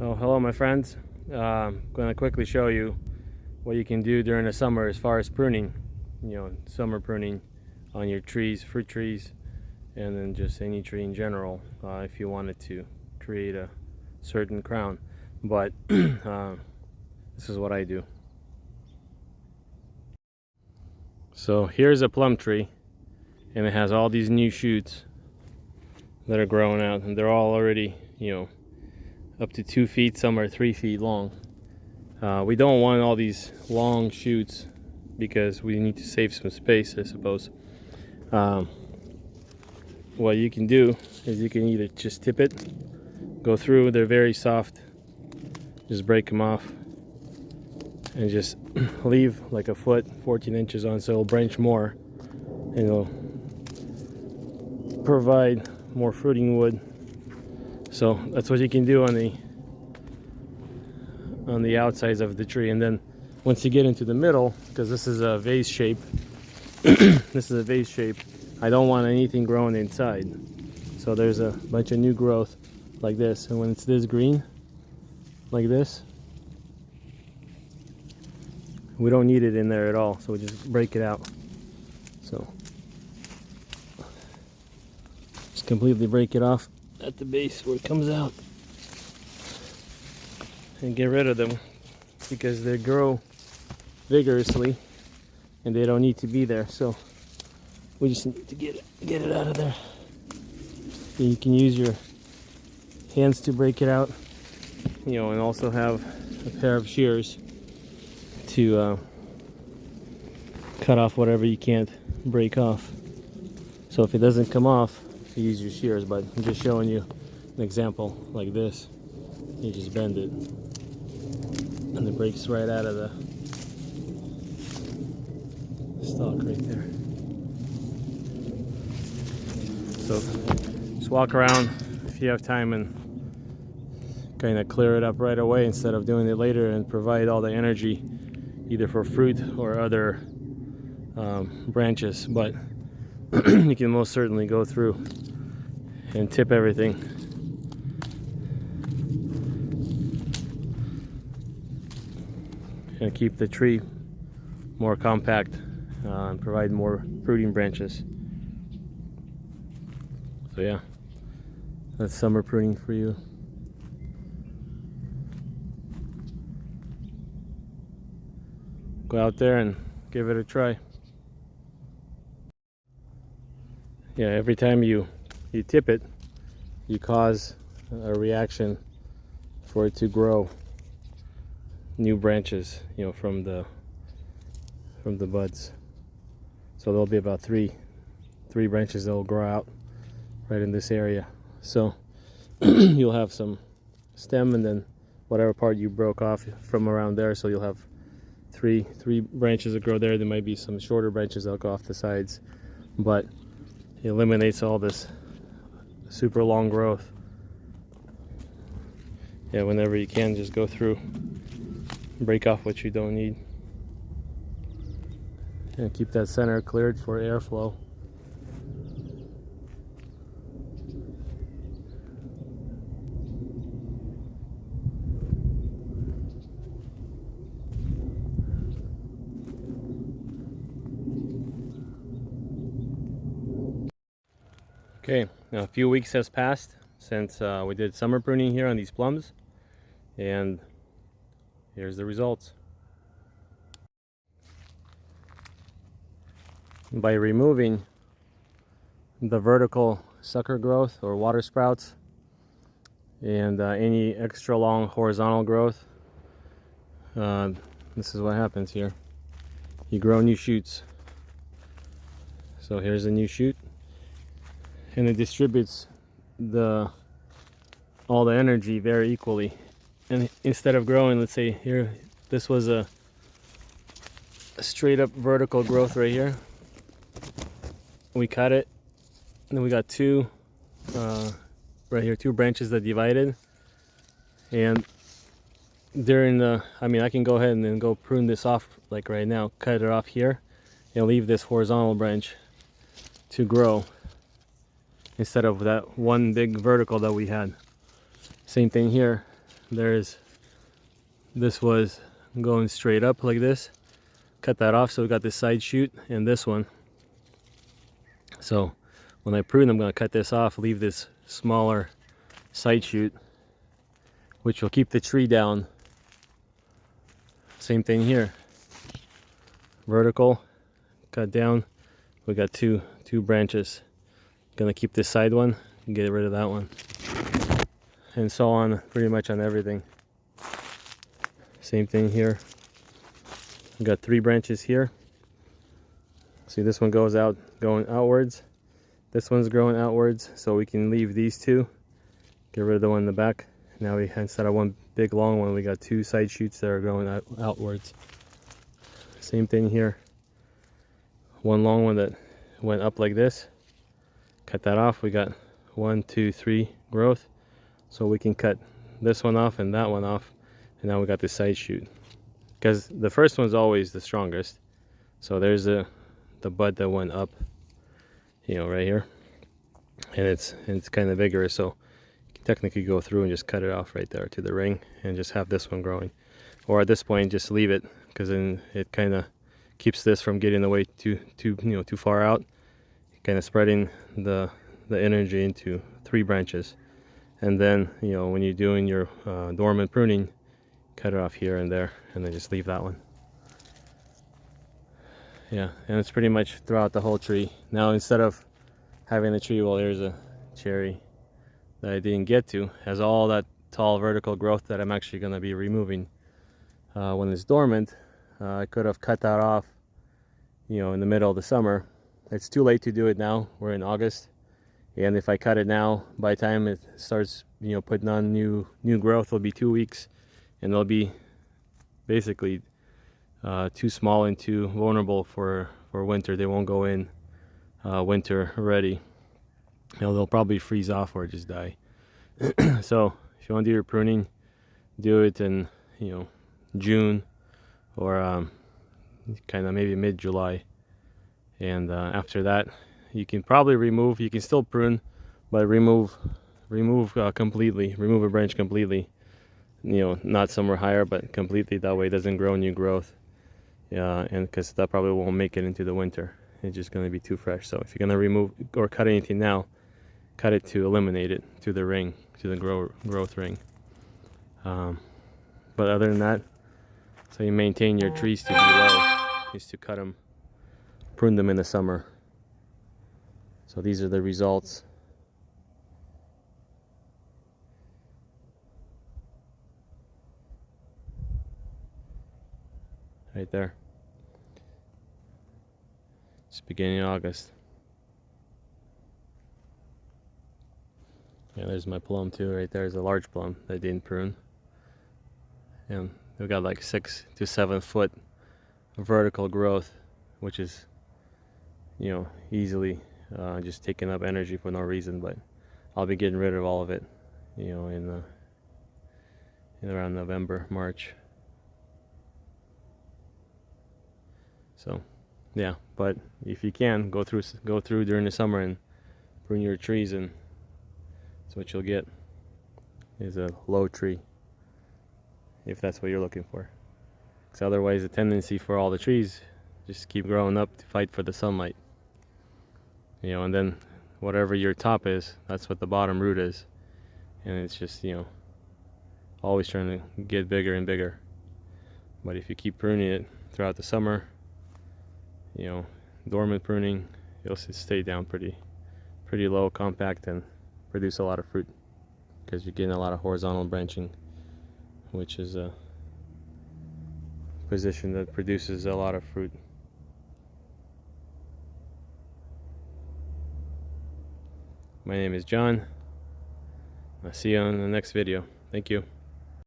Oh, hello my friends. I'm going to quickly show you what you can do during the summer as far as pruning. Summer pruning on your trees, fruit trees, and then just any tree in general if you wanted to create a certain crown. But this is what I do. So here's a plum tree, and it has all these new shoots that are growing out, and they're all already, up to 2 feet, some are 3 feet long. We don't want all these long shoots because we need to save some space, I suppose. What you can do is you can either just tip it, go through, they're very soft, just break them off, and just leave like a foot, 14 inches on, so it'll branch more and it'll provide more fruiting wood. So that's what you can do on the outsides of the tree. And then once you get into the middle, because this is a vase shape, I don't want anything growing inside. So there's a bunch of new growth like this, and when it's this green, like this, we don't need it in there at all, so we just break it out. So just completely break it off at the base where it comes out and get rid of them, because they grow vigorously and they don't need to be there. So we just need to get it out of there. You can use your hands to break it out, and also have a pair of shears to cut off whatever you can't break off. So if it doesn't come off, you use your shears, but I'm just showing you an example like this. You just bend it and it breaks right out of the stalk right there. So just walk around if you have time and kind of clear it up right away instead of doing it later, and provide all the energy either for fruit or other branches. But you can most certainly go through and tip everything. And keep the tree more compact and provide more fruiting branches. So yeah, that's summer pruning for you. Go out there and give it a try. Yeah, every time you tip it, you cause a reaction for it to grow new branches, from the buds. So there'll be about three branches that will grow out right in this area. So you'll have some stem, and then whatever part you broke off from around there. So you'll have three branches that grow there. There might be some shorter branches that'll go off the sides, but it eliminates all this super long growth. Yeah, whenever you can, just go through, break off what you don't need, and keep that center cleared for airflow. Okay, now a few weeks has passed since we did summer pruning here on these plums, and here's the results. By removing the vertical sucker growth or water sprouts and any extra long horizontal growth, this is what happens here. You grow new shoots. So here's a new shoot, and it distributes all the energy very equally. And instead of growing, let's say here, this was a straight up vertical growth right here. We cut it, and then we got two right here, two branches that divided. And during I can go ahead and then go prune this off like right now, cut it off here, and leave this horizontal branch to grow instead of that one big vertical that we had. Same thing here. this was going straight up like this. Cut that off, so we got this side shoot and this one. So when I prune, I'm going to cut this off, leave this smaller side shoot, which will keep the tree down. Same thing here. Vertical, cut down. We got two branches. Gonna keep this side one and get rid of that one. And so on, pretty much on everything. Same thing here. We got 3 branches here. See, this one goes out, going outwards. This one's growing outwards, so we can leave these 2. Get rid of the one in the back. Now we, instead of one big long one, we got 2 side shoots that are going outwards. Same thing here. One long one that went up like this. Cut that off. We got 1, 2, 3 growth. So we can cut this one off and that one off. And now we got the side shoot. Because the first one's always the strongest. So there's the bud that went up, you know, right here. And it's kind of vigorous, so you can technically go through and just cut it off right there to the ring and just have this one growing. Or at this point, just leave it, because then it kind of keeps this from getting away too far out. Kind of spreading the energy into 3 branches. And then, you know, when you're doing your dormant pruning, cut it off here and there, and then just leave that one. Yeah, and it's pretty much throughout the whole tree. Now, instead of having the tree, well, there's a cherry that I didn't get to, has all that tall vertical growth that I'm actually going to be removing when it's dormant. I could have cut that off, you know, in the middle of the summer. It's too late to do it now. We're in August, and if I cut it now, by the time it starts, you know, putting on new growth, it'll be 2 weeks, and they'll be basically too small and too vulnerable for winter. They won't go in winter ready. You know, they'll probably freeze off or just die. So if you want to do your pruning, do it in, you know, June or kind of maybe mid-July. And after that, you can probably remove. You can still prune, but remove completely. Remove a branch completely. You know, not somewhere higher, but completely. That way, it doesn't grow new growth. Yeah, and because that probably won't make it into the winter. It's just going to be too fresh. So if you're going to remove or cut anything now, cut it to eliminate it to the ring, to the growth ring. But other than that, so you maintain your trees to be low, is to cut them, prune them in the summer. So these are the results. Right there. It's beginning of August. Yeah, there's my plum too. Right there's a large plum that I didn't prune. And we've got like 6 to 7 foot vertical growth, which is, you know, easily just taking up energy for no reason. But I'll be getting rid of all of it, you know, in around November, March. So yeah, but if you can, go through during the summer and prune your trees, and that's what you'll get, is a low tree, if that's what you're looking for. Because otherwise, the tendency for all the trees just keep growing up to fight for the sunlight, you know, and then whatever your top is, that's what the bottom root is, and it's just, you know, always trying to get bigger and bigger. But if you keep pruning it throughout the summer, you know, dormant pruning, you'll stay down pretty low, compact, and produce a lot of fruit, because you're getting a lot of horizontal branching, which is a position that produces a lot of fruit. My name is John. I'll see you on the next video. Thank you.